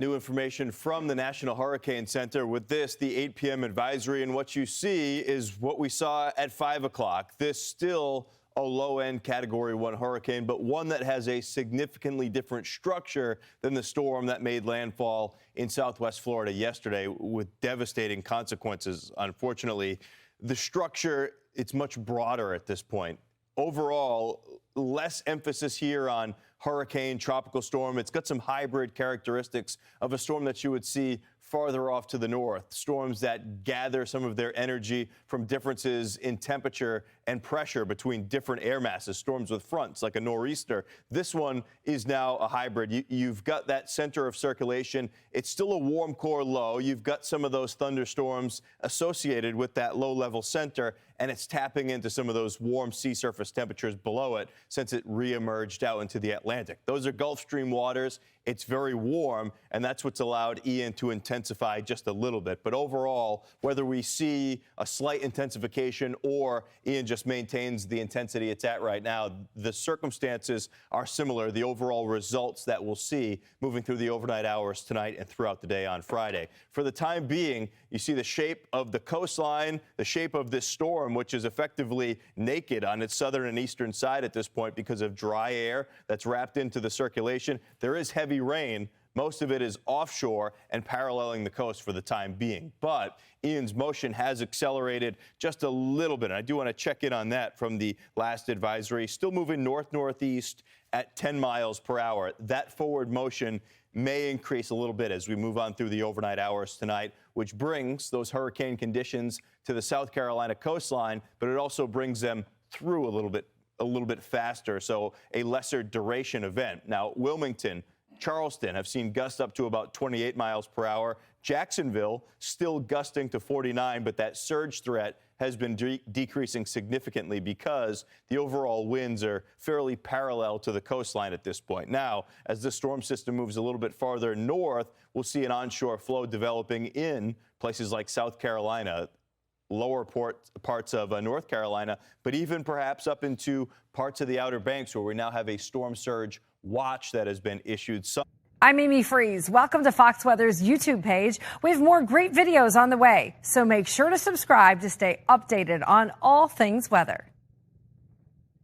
New information from the National Hurricane Center with this, the 8 p.m. advisory. And what you see is what we saw at 5 o'clock. This still a low-end Category 1 hurricane, but one that has a significantly different structure than the storm that made landfall in southwest Florida yesterday with devastating consequences. Unfortunately, the structure, it's much broader at this point. Overall, less emphasis here on hurricane, tropical storm. It's got some hybrid characteristics of a storm that you would see farther off to the north. Storms that gather some of their energy from differences in temperature and pressure between different air masses. Storms with fronts like a nor'easter. This one is now a hybrid. You've got that center of circulation. It's still a warm core low. You've got some of those thunderstorms associated with that low-level center, and it's tapping into some of those warm sea surface temperatures below it since it reemerged out into the Atlantic. Those are Gulf Stream waters. It's very warm, and that's what's allowed Ian to intensify just a little bit. But overall, whether we see a slight intensification or Ian just maintains the intensity it's at right now, the circumstances are similar. The overall results that we'll see moving through the overnight hours tonight and throughout the day on Friday. For the time being, you see the shape of the coastline, the shape of this storm, which is effectively naked on its southern and eastern side at this point because of dry air that's wrapped into the circulation. There is heavy rain. Most of it is offshore and paralleling the coast for the time being. But Ian's motion has accelerated just a little bit. And I do want to check in on that from the last advisory. Still moving north-northeast at 10 miles per hour. That forward motion may increase a little bit as we move on through the overnight hours tonight, which brings those hurricane conditions to the South Carolina coastline, but it also brings them through a little bit faster, so a lesser duration event. Now, Wilmington, Charleston have seen gusts up to about 28 miles per hour. Jacksonville still gusting to 49, but that surge threat has been decreasing significantly because the overall winds are fairly parallel to the coastline at this point. Now, as the storm system moves a little bit farther north, we'll see an onshore flow developing in places like South Carolina, lower parts of North Carolina, but even perhaps up into parts of the Outer Banks where we now have a storm surge watch that has been issued. I'm Amy Freeze. Welcome to Fox Weather's YouTube page. We have more great videos on the way, so make sure to subscribe to stay updated on all things weather.